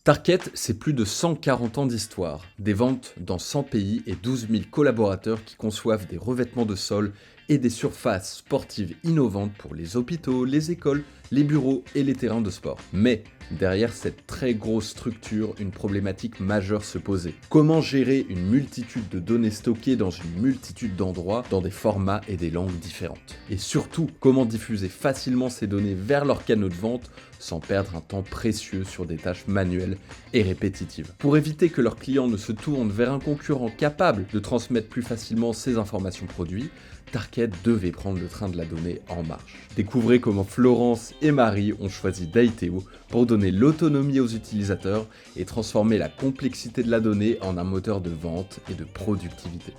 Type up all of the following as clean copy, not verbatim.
Target, c'est plus de 140 ans d'histoire, des ventes dans 100 pays et 12 000 collaborateurs qui conçoivent des revêtements de sol et des surfaces sportives innovantes pour les hôpitaux, les écoles, les bureaux et les terrains de sport. Mais derrière cette très grosse structure, une problématique majeure se posait. Comment gérer une multitude de données stockées dans une multitude d'endroits, dans des formats et des langues différentes? Et surtout, comment diffuser facilement ces données vers leurs canaux de vente sans perdre un temps précieux sur des tâches manuelles et répétitives? Pour éviter que leurs clients ne se tournent vers un concurrent capable de transmettre plus facilement ces informations produits, Target devait prendre le train de la donnée en marche. Découvrez comment Florence et Marie ont choisi Dateo pour donner l'autonomie aux utilisateurs et transformer la complexité de la donnée en un moteur de vente et de productivité.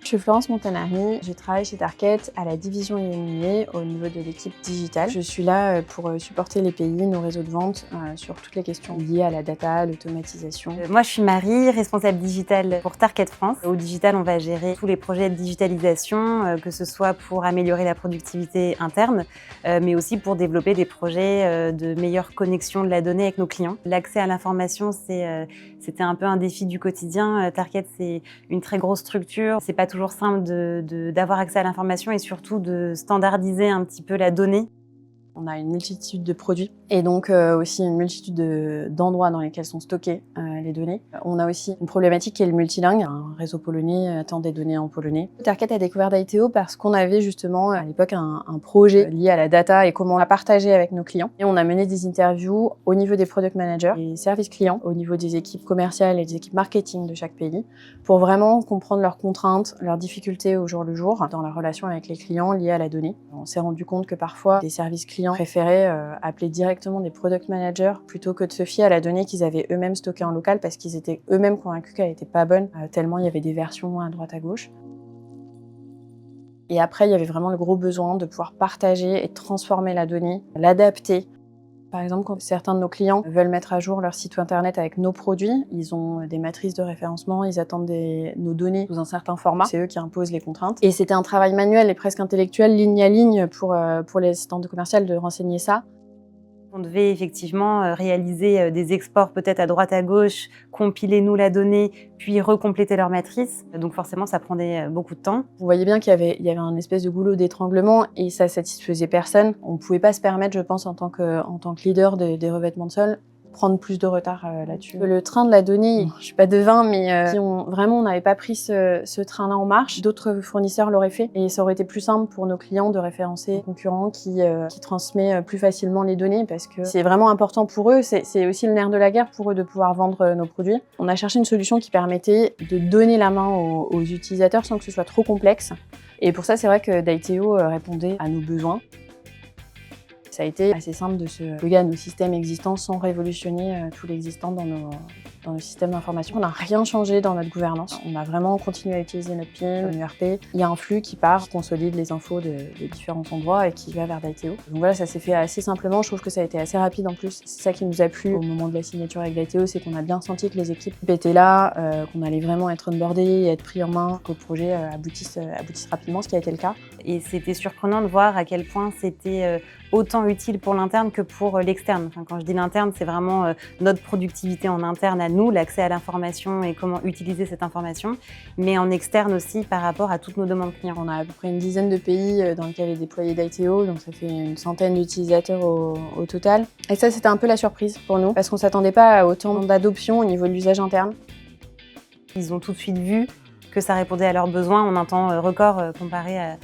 Je suis Florence Montanari, je travaille chez Target à la division IMIA au niveau de l'équipe digitale. Je suis là pour supporter les pays, nos réseaux de vente sur toutes les questions liées à la data, l'automatisation. Moi je suis Marie, responsable digitale pour Target France. Au digital, on va gérer tous les projets de digitalisation, que ce soit pour améliorer la productivité interne, mais aussi pour développer des projets de meilleure connexion de la donnée avec nos clients. L'accès à l'information, c'était un peu un défi du quotidien. Target, c'est une très grosse structure. C'est pas toujours simple d'avoir accès à l'information et surtout de standardiser un petit peu la donnée. On a une multitude de produits et donc aussi une multitude d'endroits dans lesquels sont stockées les données. On a aussi une problématique qui est le multilingue. Un réseau polonais attend des données en polonais. Target a découvert Dateo parce qu'on avait justement à l'époque un projet lié à la data et comment la partager avec nos clients. Et on a mené des interviews au niveau des product managers, des services clients, au niveau des équipes commerciales et des équipes marketing de chaque pays pour vraiment comprendre leurs contraintes, leurs difficultés au jour le jour dans la relation avec les clients liées à la donnée. On s'est rendu compte que parfois des services clients préféraient appeler directement des product managers plutôt que de se fier à la donnée qu'ils avaient eux-mêmes stockée en local parce qu'ils étaient eux-mêmes convaincus qu'elle n'était pas bonne, tellement il y avait des versions à droite à gauche. Et après, il y avait vraiment le gros besoin de pouvoir partager et transformer la donnée, l'adapter. Par exemple, quand certains de nos clients veulent mettre à jour leur site internet avec nos produits, ils ont des matrices de référencement, ils attendent nos données sous un certain format. C'est eux qui imposent les contraintes. Et c'était un travail manuel et presque intellectuel, ligne à ligne, pour les assistants commerciaux de renseigner ça. On devait effectivement réaliser des exports peut-être à droite à gauche, compiler nous la donnée, puis recompléter leur matrice. Donc forcément, ça prenait beaucoup de temps. Vous voyez bien qu'il y avait un espèce de goulot d'étranglement et ça satisfaisait personne. On ne pouvait pas se permettre, je pense, en tant que leader des revêtements de sol, prendre plus de retard là-dessus. Le train de la donnée, je suis pas devin, mais si on n'avait pas pris ce train-là en marche, d'autres fournisseurs l'auraient fait et ça aurait été plus simple pour nos clients de référencer un concurrent qui transmet plus facilement les données parce que c'est vraiment important pour eux, c'est aussi le nerf de la guerre pour eux de pouvoir vendre nos produits. On a cherché une solution qui permettait de donner la main aux utilisateurs sans que ce soit trop complexe et pour ça c'est vrai que Dateo répondait à nos besoins. Ça a été assez simple de se plugger à nos systèmes existants sans révolutionner tout l'existant dans nos systèmes d'information. On n'a rien changé dans notre gouvernance. On a vraiment continué à utiliser notre PIM, notre ERP. Il y a un flux qui part, qui consolide les infos de différents endroits et qui va vers Dateo. Donc voilà, ça s'est fait assez simplement. Je trouve que ça a été assez rapide en plus. C'est ça qui nous a plu au moment de la signature avec Dateo, c'est qu'on a bien senti que les équipes étaient là, qu'on allait vraiment être onboardés et être pris en main, que le projet aboutisse rapidement, ce qui a été le cas. Et c'était surprenant de voir à quel point c'était autant utile pour l'interne que pour l'externe. Enfin, quand je dis l'interne, c'est vraiment notre productivité en interne à nous, l'accès à l'information et comment utiliser cette information, mais en externe aussi par rapport à toutes nos demandes clients. On a à peu près une dizaine de pays dans lesquels est déployé Dateo, donc ça fait une centaine d'utilisateurs au total. Et ça, c'était un peu la surprise pour nous, parce qu'on ne s'attendait pas à autant d'adoption au niveau de l'usage interne. Ils ont tout de suite vu que ça répondait à leurs besoins en un temps record comparé à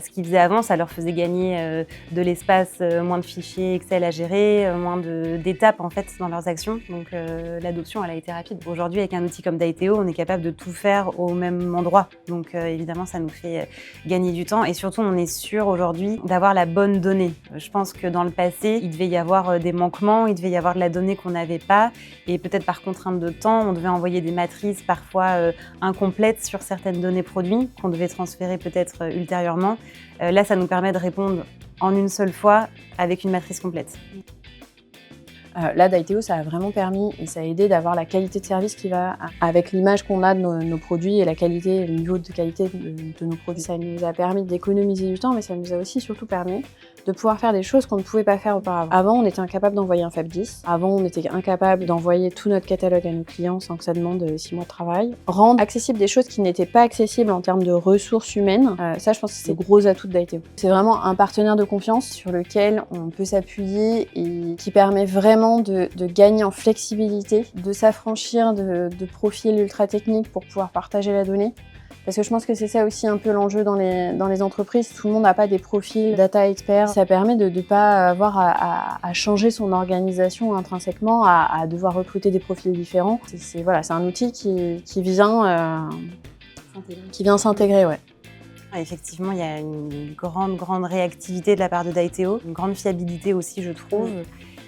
ce qu'ils faisaient avant. Ça leur faisait gagner de l'espace, moins de fichiers Excel à gérer, moins d'étapes en fait dans leurs actions. Donc l'adoption, elle a été rapide. Aujourd'hui, avec un outil comme Dateo, on est capable de tout faire au même endroit. Donc évidemment, ça nous fait gagner du temps et surtout, on est sûr aujourd'hui d'avoir la bonne donnée. Je pense que dans le passé, il devait y avoir des manquements, il devait y avoir de la donnée qu'on n'avait pas et peut-être par contrainte de temps, on devait envoyer des matrices parfois incomplètes sur certaines données produits qu'on devait transférer peut-être ultérieurement. Là, ça nous permet de répondre en une seule fois avec une matrice complète. Là, Daiteo, ça a vraiment permis et ça a aidé d'avoir la qualité de service qui va avec l'image qu'on a de nos produits et la qualité, le niveau de qualité de nos produits. Ça nous a permis d'économiser du temps, mais ça nous a aussi surtout permis de pouvoir faire des choses qu'on ne pouvait pas faire auparavant. Avant, on était incapable d'envoyer un FAB 10. Avant, on était incapable d'envoyer tout notre catalogue à nos clients sans que ça demande 6 mois de travail. Rendre accessible des choses qui n'étaient pas accessibles en termes de ressources humaines, ça, je pense que c'est le gros atout de Daiteo. C'est vraiment un partenaire de confiance sur lequel on peut s'appuyer et qui permet vraiment de gagner en flexibilité, de s'affranchir de profils ultra techniques pour pouvoir partager la donnée. Parce que je pense que c'est ça aussi un peu l'enjeu dans les entreprises. Tout le monde n'a pas des profils data experts. Ça permet de ne pas avoir à changer son organisation intrinsèquement, à devoir recruter des profils différents. C'est un outil qui vient s'intégrer. Ouais. Effectivement, il y a une grande réactivité de la part de Daiteo, une grande fiabilité aussi, je trouve.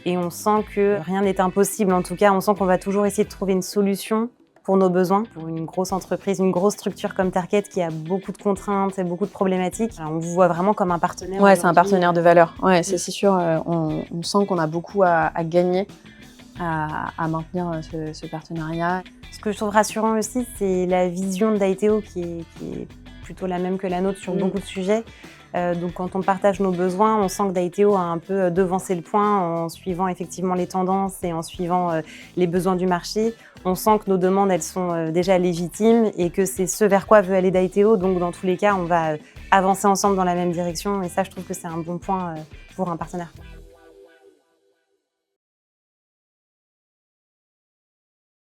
Et on sent que rien n'est impossible. En tout cas, on sent qu'on va toujours essayer de trouver une solution pour nos besoins. Pour une grosse entreprise, une grosse structure comme Tarkett qui a beaucoup de contraintes et beaucoup de problématiques, alors on vous voit vraiment comme un partenaire. Ouais, c'est un partenaire de valeur. Ouais, c'est sûr. On sent qu'on a beaucoup à gagner à maintenir ce partenariat. Ce que je trouve rassurant aussi, c'est la vision de Daiteo qui est plutôt la même que la nôtre sur beaucoup de sujets. Donc quand on partage nos besoins, on sent que Daiteo a un peu devancé le point en suivant effectivement les tendances et en suivant les besoins du marché. On sent que nos demandes, elles sont déjà légitimes et que c'est ce vers quoi veut aller Daiteo. Donc dans tous les cas, on va avancer ensemble dans la même direction et ça, je trouve que c'est un bon point pour un partenaire.